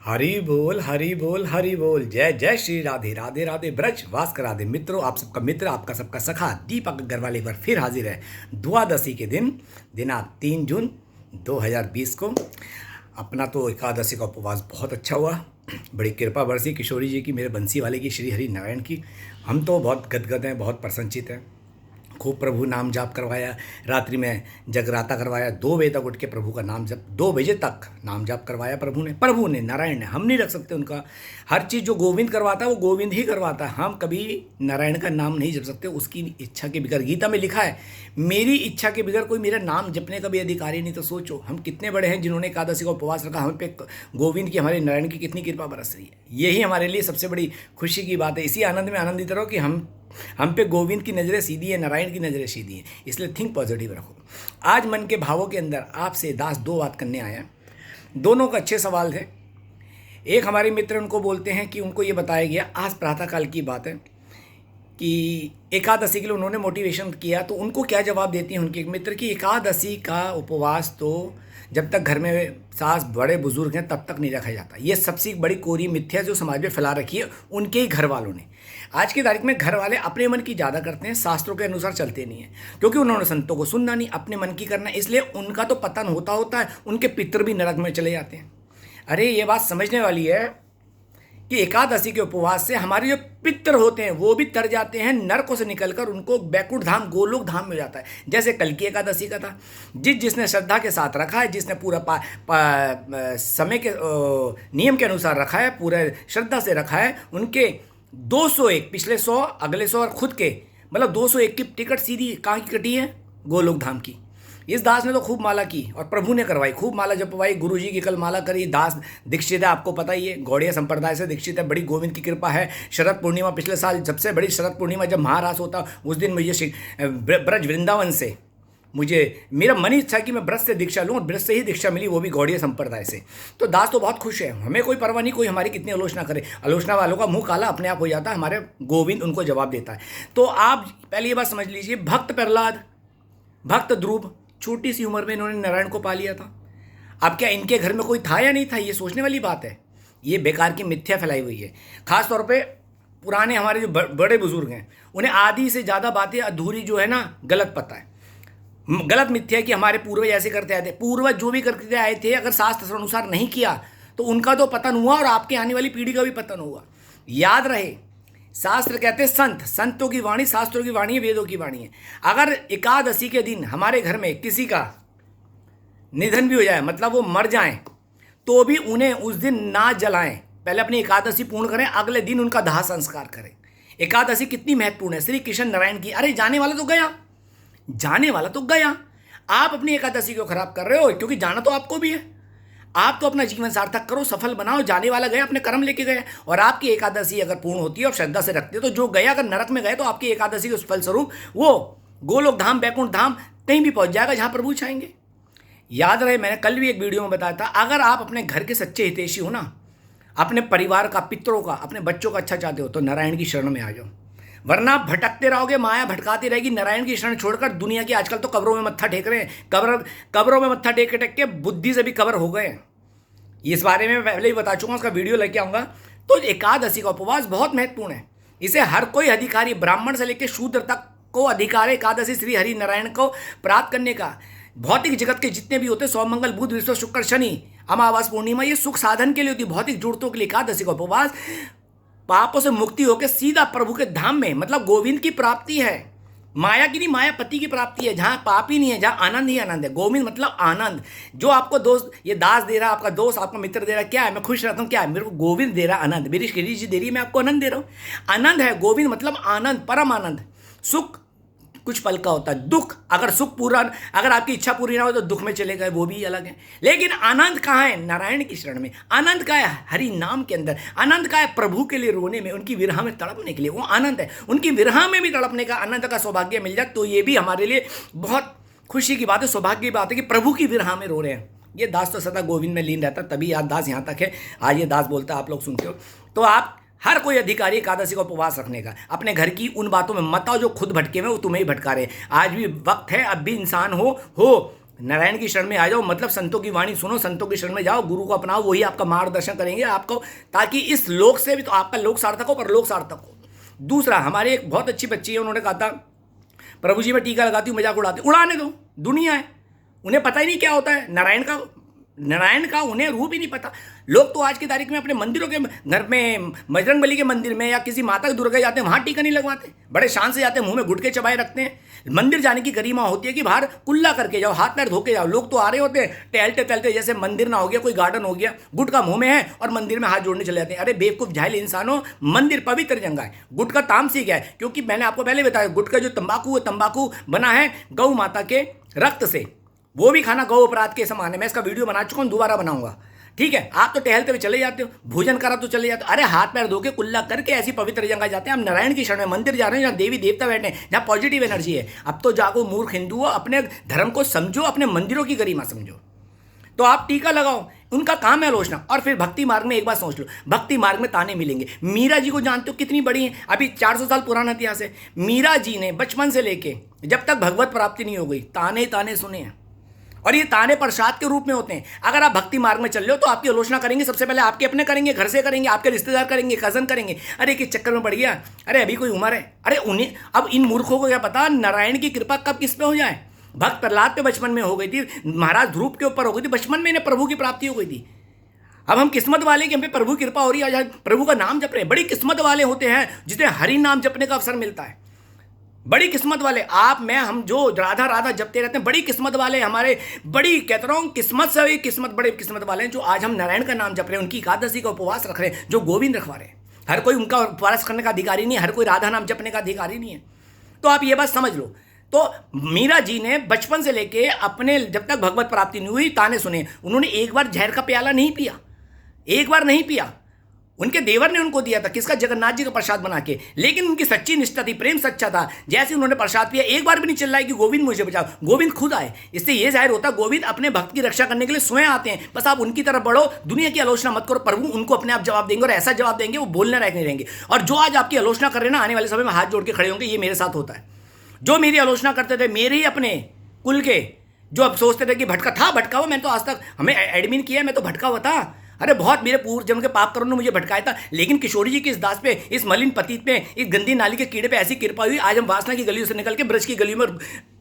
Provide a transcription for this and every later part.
हरि बोल हरि बोल हरि बोल। जय जय श्री राधे राधे राधे ब्रज वास करा दे मित्रों। आप सबका मित्र, आपका सबका सखा दीपक अग्रवाल एक बार फिर हाजिर है द्वादशी के दिन दिनांक 3 जून 2020 को। अपना तो एकादशी का उपवास बहुत अच्छा हुआ। बड़ी कृपा बरसी किशोरी जी की, मेरे बंसी वाले की, श्री हरि नारायण की। हम तो बहुत गदगद हैं, बहुत प्रसन्नचित हैं। खूब प्रभु नाम जाप करवाया, रात्रि में जगराता करवाया, 2 बजे तक उठ के प्रभु का नाम जप, 2 बजे तक नाम जाप करवाया प्रभु ने नारायण ने। हम नहीं रख सकते उनका। हर चीज़ जो गोविंद करवाता है वो गोविंद ही करवाता है। हम कभी नारायण का नाम नहीं जप सकते उसकी इच्छा के बगैर। गीता में लिखा है, मेरी इच्छा के बगैर कोई मेरा नाम जपने का भी अधिकारी नहीं। तो सोचो हम कितने बड़े हैं जिन्होंने एकादशी का उपवास रखा। हम पे गोविंद की, हमारे नारायण की कितनी कृपा बरस रही है। यही हमारे लिए सबसे बड़ी खुशी की बात है। इसी आनंद में आनंदित रहो कि हम पे गोविंद की नज़रें सीधी है, नारायण की नज़रें सीधी हैं। इसलिए थिंक पॉजिटिव रखो। आज मन के भावों के अंदर आपसे दास 2 बात करने आया। दोनों का अच्छे सवाल है। एक हमारे मित्र उनको बोलते हैं कि उनको ये बताया गया, आज प्रातःकाल की बात है कि एकादशी के लिए उन्होंने मोटिवेशन किया, तो उनको क्या जवाब देती हैं उनके एक मित्र की, एकादशी का उपवास तो जब तक घर में सास बड़े बुजुर्ग हैं तब तक नहीं रखा जाता। ये सबसे बड़ी कोरी मिथ्या जो समाज में फैला रखी है उनके ही घर वालों ने। आज की तारीख में घर वाले अपने मन की ज़्यादा करते हैं, शास्त्रों के अनुसार चलते नहीं हैं, क्योंकि उन्होंने संतों को सुनना नहीं, अपने मन की करना। इसलिए उनका तो पतन होता है, उनके पितर भी नरक में चले जाते हैं। अरे ये बात समझने वाली है कि एकादशी के उपवास से हमारे जो पितर होते हैं वो भी तर जाते हैं, नरकों से निकलकर उनको बैकुंठ धाम, गोलोक धाम में जाता है। जैसे कल की एकादशी का था। जिसने श्रद्धा के साथ रखा है, जिसने पूरा समय के नियम के अनुसार रखा है, पूरे श्रद्धा से रखा है, उनके 201 पिछले 100 अगले 100 और खुद के मतलब 201 की टिकट सीधी कहाँ की कटी है? गोलोक धाम की। इस दास ने तो खूब माला की और प्रभु ने करवाई, खूब माला जपवाई। गुरु जी की कल माला करी। दास दीक्षित है, आपको पता ही है, गौड़िया संप्रदाय से दीक्षित है। बड़ी गोविंद की कृपा है। शरद पूर्णिमा पिछले साल, सबसे बड़ी शरद पूर्णिमा जब महारास होता उस दिन मुझे ब्रज वृंदावन से मेरा मन इच्छा कि मैं ब्रज से दीक्षा लूँ, और ब्रज से ही दीक्षा मिली, वो भी गौड़िया संप्रदाय से। तो दास तो बहुत खुश है। हमें कोई परवाह नहीं, कोई हमारी कितनी आलोचना करे। आलोचना वालों का मुंह काला अपने आप हो जाता है, हमारे गोविंद उनको जवाब देता है। तो आप पहले ये बात समझ लीजिए, भक्त प्रहलाद, भक्त ध्रुव, छोटी सी उम्र में इन्होंने नारायण को पा लिया था। अब क्या इनके घर में कोई था या नहीं था, ये सोचने वाली बात है। ये बेकार की मिथ्या फैलाई हुई है। खास तौर पे पुराने हमारे जो बड़े बुजुर्ग हैं उन्हें आधी से ज़्यादा बातें अधूरी जो है ना गलत पता है, गलत मिथ्या कि हमारे पूर्वज ऐसे करते आए थे। पूर्वज जो भी करते आए थे अगर शास्त्र अनुसार नहीं किया तो उनका तो पतन हुआ और आपके आने वाली पीढ़ी का भी पतन हुआ। याद रहे, शास्त्र कहते हैं संतों की वाणी शास्त्रों की वाणी है, वेदों की वाणी है। अगर एकादशी के दिन हमारे घर में किसी का निधन भी हो जाए, मतलब वो मर जाएं, तो भी उन्हें उस दिन ना जलाएं। पहले अपनी एकादशी पूर्ण करें, अगले दिन उनका दाह संस्कार करें। एकादशी कितनी महत्वपूर्ण है। श्री कृष्ण नारायण की। अरे जाने वाला तो गया, जाने वाला तो गया। आप अपनी एकादशी को खराब कर रहे हो, क्योंकि जाना तो आपको भी है। आप तो अपना जीवन सार्थक करो, सफल बनाओ। जाने वाला गया, अपने कर्म लेके गया। और आपकी एकादशी अगर पूर्ण होती है और श्रद्धा से रखते हो तो जो गया अगर नरक में गए तो आपकी एकादशी के फलस्वरूप वो गोलोक धाम, बैकुंठ धाम कहीं भी पहुंच जाएगा जहां प्रभु चाहेंगे। याद रहे, मैंने कल भी एक वीडियो में बताया था, अगर आप अपने घर के सच्चे हितैषी हो ना, अपने परिवार का, पितरों का, अपने बच्चों का अच्छा चाहते हो, तो नारायण की शरण में आ जाओ। वरना भटकते रहोगे, माया भटकाती रहेगी। नारायण की शरण छोड़कर दुनिया की आजकल तो कब्रों में मत्था टेक रहे हैं। कब्रों में मत्था टेक के बुद्धि से भी कब्र हो गए हैं। इस बारे में पहले ही बता चुका, उसका वीडियो लेके आऊँगा। तो एकादशी का उपवास बहुत महत्वपूर्ण है। इसे हर कोई अधिकारी, ब्राह्मण से लेकर शूद्र तक को अधिकार है एकादशी श्री हरि नारायण को प्राप्त करने का। भौतिक जगत के जितने भी होते, सोम मंगल बुध विश्व शुक्र शनि अमावास पूर्णिमा, ये सुख साधन के लिए होती, भौतिक जरूरतों के लिए। एकादशी का उपवास पापों से मुक्ति होकर सीधा प्रभु के धाम में, मतलब गोविंद की प्राप्ति है। माया की नहीं, मायापति की प्राप्ति है, जहाँ पाप ही नहीं है, जहाँ आनंद ही आनंद है। गोविंद मतलब आनंद। जो आपको दोस्त, ये दास दे रहा है, आपका दोस्त, आपका मित्र दे रहा है, क्या है? मैं खुश रहता हूँ, क्या है? मेरे को गोविंद दे रहा है आनंद। मेरी श्री जी दे रही है, मैं आपको आनंद दे रहा हूँ। आनंद है गोविंद, मतलब आनंद, परम आनंद। सुख कुछ पल का होता है, दुख, अगर सुख पूरा, अगर आपकी इच्छा पूरी ना हो तो दुख में चले गए, वो भी अलग है। लेकिन आनंद कहाँ है? नारायण की शरण में। आनंद का है हरि नाम के अंदर। आनंद का है प्रभु के लिए रोने में, उनकी विरह में तड़पने के लिए, वो आनंद है। उनकी विरह में भी तड़पने का, आनंद का सौभाग्य मिल जाए तो ये भी हमारे लिए बहुत खुशी की बात है, सौभाग्य की बात है कि प्रभु की विरह में रो रहे हैं। ये दास तो सदा गोविंद में लीन रहता, तभी याद दास यहाँ तक है। आज ये दास बोलता, आप लोग सुनते हो। तो आप हर कोई अधिकारी एकादशी का उपवास रखने का। अपने घर की उन बातों में मत आओ जो खुद भटके हुए, वो तुम्हें ही भटका रहे। आज भी वक्त है, अब भी इंसान हो नारायण की शरण में आ जाओ, मतलब संतों की वाणी सुनो, संतों की शरण में जाओ, गुरु को अपनाओ, वही आपका मार्गदर्शन करेंगे आपको, ताकि इस लोक से भी तो आपका लोक सार्थक हो, पर लोक सार्थक हो। दूसरा, हमारे एक बहुत अच्छी बच्ची है, उन्होंने कहा था प्रभु जी मैं टीका लगाती हूँ, मजाक उड़ाती, उड़ाने दो, दुनिया है, उन्हें पता ही नहीं क्या होता है नारायण का उन्हें रूप ही नहीं पता। लोग तो आज की तारीख में अपने मंदिरों के घर में, बजरंग बली के मंदिर में या किसी माता दुर्गा जाते हैं, वहां टीका नहीं लगवाते, बड़े शान से जाते हैं, मुंह में गुटके चबाए रखते हैं। मंदिर जाने की गरिमा होती है कि बाहर कुल्ला करके जाओ, हाथ पैर धो के जाओ। लोग तो आ रहे होते हैं टहलते टहलते, जैसे मंदिर ना हो गया, कोई गार्डन हो गया, गुटका मुंह में है और मंदिर में हाथ जोड़ने चले जाते हैं। अरे बेवकूफ जाहिल इंसानों, मंदिर पवित्र जगह है, गुटका तामसिक है, क्योंकि मैंने आपको पहले बताया गुटका जो तंबाकू बना है गौ माता के रक्त से, वो भी खाना गौ अपराध के समान है। मैं इसका वीडियो बना चुका हूं, दोबारा बनाऊंगा, ठीक है। आप तो टहलते हुए चले जाते हो, भोजन करा तो चले जाते हो, अरे हाथ पैर धो के कुल्ला करके ऐसी पवित्र जगह जाते हैं। हम नारायण की शरण में मंदिर जा रहे हैं जहाँ देवी देवता बैठे हैं, जहाँ पॉजिटिव एनर्जी है। अब तो जागो मूर्ख हिंदुओं, अपने धर्म को समझो, अपने मंदिरों की गरिमा समझो। तो आप टीका लगाओ, उनका काम है आलोचना। और फिर भक्ति मार्ग में एक बात सोच लो, भक्ति मार्ग में ताने मिलेंगे। मीरा जी को जानते हो कितनी बड़ी है, अभी 400 साल पुराना इतिहास है। मीरा जी ने बचपन से लेके जब तक भगवत प्राप्ति नहीं हो गई, ताने ताने सुने हैं, और ये ताने प्रसाद के रूप में होते हैं। अगर आप भक्ति मार्ग में चल रहे हो तो आपकी आलोचना करेंगे, सबसे पहले आपके अपने करेंगे, घर से करेंगे, आपके रिश्तेदार करेंगे, कजन करेंगे, अरे किस चक्कर में पड़ गया, अरे अभी कोई उम्र है, अरे उन्हें। अब इन मूर्खों को क्या पता नारायण की कृपा कब किस पे हो जाए। भक्त प्रहलाद पे बचपन में हो गई थी, महाराज ध्रुव के ऊपर हो गई थी, बचपन में इन्हें प्रभु की प्राप्ति हो गई थी। अब हम किस्मत वाले कि हम पे प्रभु की कृपा हो रही है, आज प्रभु का नाम जप रहे हैं। बड़ी किस्मत वाले होते हैं जिन्हें हरि नाम जपने का अवसर मिलता है, बड़ी किस्मत वाले। आप मैं हम जो राधा राधा जपते रहते हैं, बड़ी किस्मत वाले हमारे, बड़ी कहता रहा हूं किस्मत से भी किस्मत, बड़े किस्मत वाले हैं जो आज हम नारायण का नाम जप रहे हैं, उनकी एकादशी का उपवास रख रहे हैं, जो गोविंद रखवा रहे हैं। हर कोई उनका उपवास करने का अधिकारी नहीं है, हर कोई राधा नाम जपने का अधिकारी नहीं है। तो आप ये बात समझ लो। तो मीरा जी ने बचपन से लेके अपने जब तक भगवत प्राप्ति नहीं हुई ताने सुने। उन्होंने एक बार जहर का प्याला नहीं पिया, एक बार नहीं पिया, उनके देवर ने उनको दिया था, किसका, जगन्नाथ जी का प्रसाद बना के। लेकिन उनकी सच्ची निष्ठा थी, प्रेम सच्चा था। जैसे उन्होंने प्रसाद पिया, एक बार भी नहीं चिल्लाए कि गोविंद मुझे बचाओ, गोविंद खुद आए। इससे यह जाहिर होता है गोविंद अपने भक्त की रक्षा करने के लिए स्वयं आते हैं। बस आप उनकी तरफ बढ़ो, दुनिया की आलोचना मत करो, प्रभु उनको अपने आप जवाब देंगे, और ऐसा जवाब देंगे वो बोलने लायक नहीं रहेंगे। और जो आज आपकी आलोचना कर रहे हैं ना, आने वाले समय में हाथ जोड़ के खड़े होंगे। ये मेरे साथ होता है, जो मेरी आलोचना करते थे, मेरे ही अपने कुल के, जो अब सोचते थे कि भटका हुआ, मैं तो आज तक हमें एडमिन किया, मैं तो भटका हुआ था, अरे बहुत मेरे पूर्व जन्म के पाप कर्मों ने मुझे भटकाया था। लेकिन किशोरी जी की इस दास पे, इस मलिन पतित पे, इस गंदी नाली के कीड़े पे ऐसी कृपा हुई, आज हम वासना की गलियों से निकल के ब्रज की गलियों में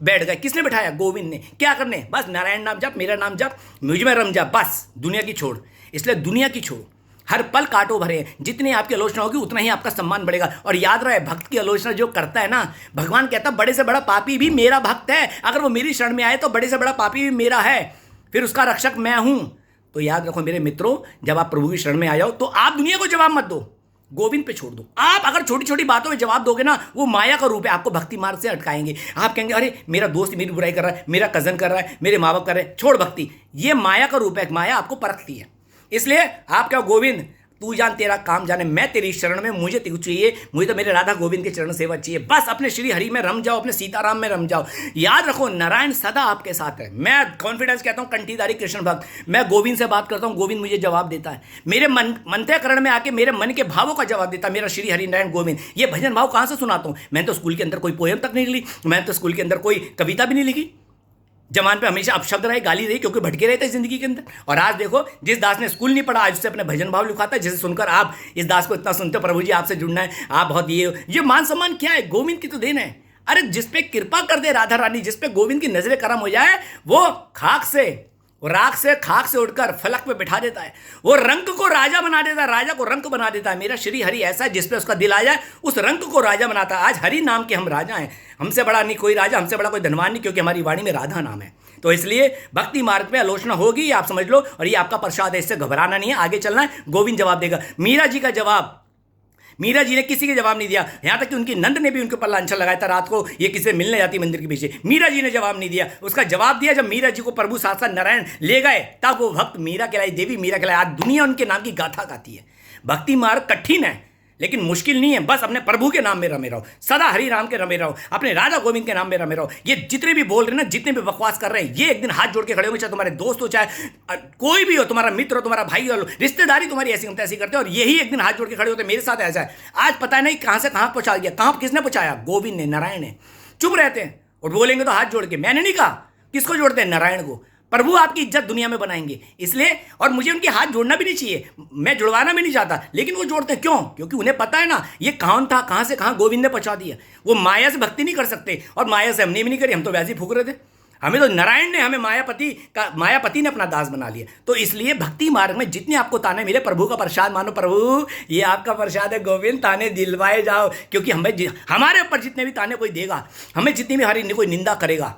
बैठ गए। किसने बिठाया? गोविंद ने। क्या करने? बस नारायण नाम जप, मेरा नाम जप, मुझ में रम जा, बस दुनिया की छोड़। इसलिए दुनिया की छोड़, हर पल कांटों भरे हैं। जितनी आपकी आलोचना होगी उतना ही आपका सम्मान बढ़ेगा। और याद रहे, भक्त की आलोचना जो करता है ना, भगवान कहता है बड़े से बड़ा पापी भी मेरा भक्त है। अगर वो मेरी शरण में आए तो बड़े से बड़ा पापी भी मेरा है, फिर उसका रक्षक मैं हूं। तो याद रखो मेरे मित्रों, जब आप प्रभु की शरण में आ जाओ तो आप दुनिया को जवाब मत दो, गोविंद पे छोड़ दो। आप अगर छोटी छोटी बातों में जवाब दोगे ना, वो माया का रूप है, आपको भक्ति मार्ग से अटकाएंगे। आप कहेंगे अरे मेरा दोस्त मेरी बुराई कर रहा है, मेरा कजन कर रहा है, मेरे माँ बाप कर रहे हैं, छोड़ भक्ति। ये माया का रूप है, माया आपको परखती है। इसलिए आप क्या, गोविंद तू जान तेरा काम जाने, मैं तेरी शरण में, मुझे तू चाहिए, मुझे तो मेरे राधा गोविंद के चरण सेवा चाहिए। बस अपने श्री हरि में रम जाओ, अपने सीताराम में रम जाओ। याद रखो नारायण सदा आपके साथ है। मैं कॉन्फिडेंस कहता हूं, कंठीधारी कृष्ण भक्त, मैं गोविंद से बात करता हूं, गोविंद मुझे जवाब देता है। मेरे मंत्रकरण में आके मेरे मन के भावों का जवाब देता है मेरा श्री हरि नारायण गोविंद। ये भजन भाव कहां से सुनाता हूं? मैंने तो स्कूल के अंदर कोई पोएम तक नहीं लिखी, मैंने तो स्कूल के अंदर कोई कविता भी नहीं लिखी। जमान पे हमेशा अपशब्द रहे, गाली रही, क्योंकि भटके रहते जिंदगी के अंदर। और आज देखो, जिस दास ने स्कूल नहीं पढ़ा, आज उससे अपने भजन भाव लिखाता है, जिसे सुनकर आप इस दास को इतना सुनते हो, प्रभु जी आपसे जुड़ना है, आप बहुत ये मान सम्मान क्या है? गोविंद की तो देन है। अरे जिस पे कृपा कर दे राधा रानी, जिस पे गोविंद की नजरें करम हो जाए, वो खाक से उठकर फलक पे बिठा देता है। वो रंक को राजा बना देता है, राजा को रंक बना देता है। मेरा श्री हरि ऐसा है, जिसपे उसका दिल आ जाए उस रंक को राजा बनाता है। आज हरि नाम के हम राजा हैं, हमसे बड़ा नहीं कोई राजा, हमसे बड़ा कोई धनवान नहीं, क्योंकि हमारी वाणी में राधा नाम है। तो इसलिए भक्ति मार्ग में आलोचना होगी, आप समझ लो, और ये आपका प्रसाद है, इससे घबराना नहीं है, आगे चलना है। गोविंद जवाब देगा। मीरा जी का जवाब, मीरा जी ने किसी के जवाब नहीं दिया, यहां तक कि उनकी नंद ने भी उनके ऊपर लांछन लगाया था। रात को ये किसी से मिलने जाती मंदिर के पीछे, मीरा जी ने जवाब नहीं दिया। उसका जवाब दिया जब मीरा जी को प्रभु साक्षात नारायण ले गए, तब वो भक्त मीरा कहलाई, देवी मीरा कहलाई। आज दुनिया उनके नाम की गाथा गाती है। भक्ति मार्ग कठिन है लेकिन मुश्किल नहीं है। बस अपने प्रभु के नाम में रमे रहो, सदा हरि राम के रमे रहो, अपने राधा गोविंद के नाम में रमे रहो। ये जितने भी बोल रहे हैं ना, जितने भी बकवास कर रहे हैं, ये एक दिन हाथ जोड़ के खड़े होंगे, चाहे तुम्हारे दोस्त हो, चाहे कोई भी हो, तुम्हारा मित्र हो, तुम्हारा भाई हो, रिश्तेदारी तुम्हारी ऐसी ऐसी करते हो, और यही एक दिन हाथ जोड़ के खड़े होते। मेरे साथ ऐसा है, आज पता नहीं कहां से कहां पहुंचा गया, कहां किसने पहुंचाया? गोविंद ने, नारायण ने। चुप रहते हैं और बोलेंगे तो हाथ जोड़ के, मैंने नहीं कहा, किसको जोड़ते हैं? नारायण को। प्रभु आपकी इज्जत दुनिया में बनाएंगे, इसलिए। और मुझे उनके हाथ जोड़ना भी नहीं चाहिए, मैं जुड़वाना भी नहीं चाहता, लेकिन वो जोड़ते हैं। क्यों? क्योंकि उन्हें पता है ना ये कौन था, कहां से कहां गोविंद ने पहुंचा दिया। वो माया से भक्ति नहीं कर सकते, और माया से हमने भी नहीं करी, हम तो वैसे ही फूक रहे थे। हमें तो नारायण ने, हमें मायापति ने अपना दास बना लिया। तो इसलिए भक्ति मार्ग में जितने आपको ताने मिले, प्रभु का प्रसाद मानो। प्रभु ये आपका प्रसाद है गोविंद, ताने दिलवाए जाओ। क्योंकि हमारे ऊपर जितने भी ताने कोई देगा, हमें जितनी भी हमारी कोई निंदा करेगा,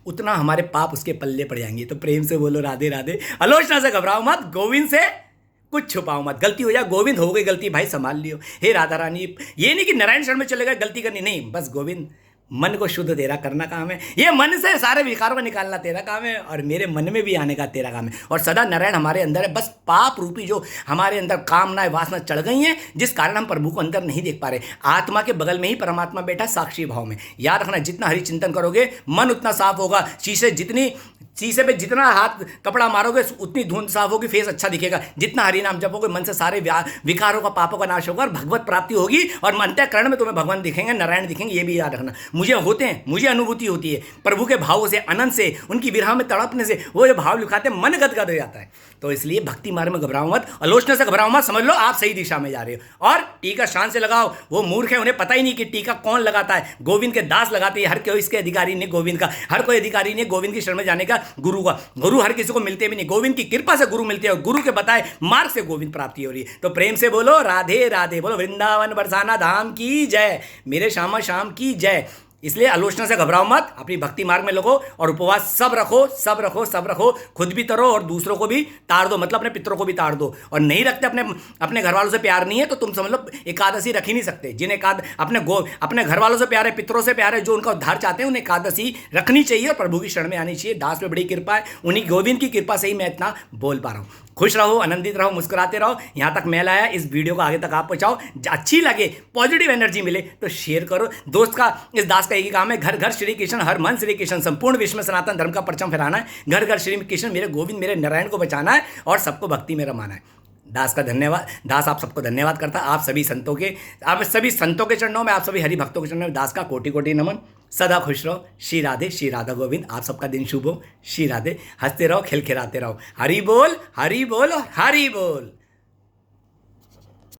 उतना हमारे पाप उसके पल्ले पड़ जाएंगे। तो प्रेम से बोलो राधे राधे। आलोचना से घबराओ मत, गोविंद से कुछ छुपाओ मत। गलती हो जाए, गोविंद हो गई गलती, भाई संभाल लियो। हे राधा रानी, ये नहीं कि नारायण शरण में चले गए गलती करनी, नहीं, बस गोविंद मन को शुद्ध तेरा करना काम है। ये मन से सारे विकारों को निकालना तेरा काम है, और मेरे मन में भी आने का तेरा काम है। और सदा नारायण हमारे अंदर है। बस पाप रूपी जो हमारे अंदर कामनाएं वासना चढ़ गई हैं, जिस कारण हम प्रभु को अंदर नहीं देख पा रहे। आत्मा के बगल में ही परमात्मा बैठा साक्षी भाव में। याद रखना, जितना हरि चिंतन करोगे मन उतना साफ होगा। शीशे पे जितना हाथ कपड़ा मारोगे उतनी धुंध साफ होगी, फेस अच्छा दिखेगा। जितना हरि नाम जपोगे मन से सारे विकारों का, पापों का नाश होगा, और भगवत प्राप्ति होगी। और अंतःकरण में तुम्हें भगवान दिखेंगे, नारायण दिखेंगे। ये भी याद रखना। मुझे होते हैं, मुझे अनुभूति होती है प्रभु के भावों से, अनंत से, उनकी विरह में तड़पने से। वो जो भाव लिखाते हैं, मन गदगद हो जाता है। तो इसलिए भक्ति मार्ग में घबराओ मत, आलोचना से घबराओ मत। समझ लो आप सही दिशा में जा रहे हो। और टीका शान से लगाओ। वो मूर्ख है, उन्हें पता ही नहीं कि टीका कौन लगाता है। गोविंद के दास लगाते हैं। हर कोई इसके अधिकारी नहीं गोविंद का, हर कोई अधिकारी नहीं गोविंद की शरण में जाने का, गुरु का। गुरु हर किसी को मिलते भी नहीं, गोविंद की कृपा से गुरु मिलते हैं, और गुरु के बताए मार्ग से गोविंद प्राप्ति हो रही है। तो प्रेम से बोलो राधे राधे। बोलो वृंदावन बरसाना धाम की जय, मेरे श्यामा श्याम की जय। इसलिए आलोचना से घबराओ मत, अपनी भक्ति मार्ग में लगो, और उपवास सब रखो, सब रखो, सब रखो। खुद भी तरो और दूसरों को भी तार दो, मतलब अपने पितरों को भी तार दो। और नहीं रखते, अपने घर वालों से प्यार नहीं है, तो तुम समझ लो एकादशी रख ही नहीं सकते। जिन्हें अपने घर वालों से प्यार है, पितरों से प्यार है, जो उनका उद्धार चाहते हैं, उन्हें एकादशी रखनी चाहिए और प्रभु की शरण में आनी चाहिए। दास पे बड़ी कृपा है, उन्हीं गोविंद की कृपा से ही मैं इतना बोल पा रहा हूँ। खुश रहो, आनंदित रहो, मुस्कुराते रहो। यहाँ तक मैं लाया, इस वीडियो को आगे तक आप पहुँचाओ। अच्छी लगे, पॉजिटिव एनर्जी मिले तो शेयर करो। दोस्त का, इस दास का एक ही काम है, घर घर श्री कृष्ण, हर मन श्री कृष्ण, संपूर्ण विश्व में सनातन धर्म का परचम फहराना है। घर घर श्री कृष्ण, मेरे गोविंद, मेरे नारायण को बचाना है, और सबको भक्ति में रमाना है। दास का धन्यवाद, दास आप सबको धन्यवाद करता। आप सभी संतों के चरणों में, आप सभी हरि भक्तों के चरणों में दास का कोटि कोटि नमन। सदा खुश रहो। श्री राधे, श्री राधा गोविंद। आप सबका दिन शुभ हो। श्री राधे। हंसते रहो, खिलखिलाते रहो। हरि बोल, हरि बोल, हरि बोल।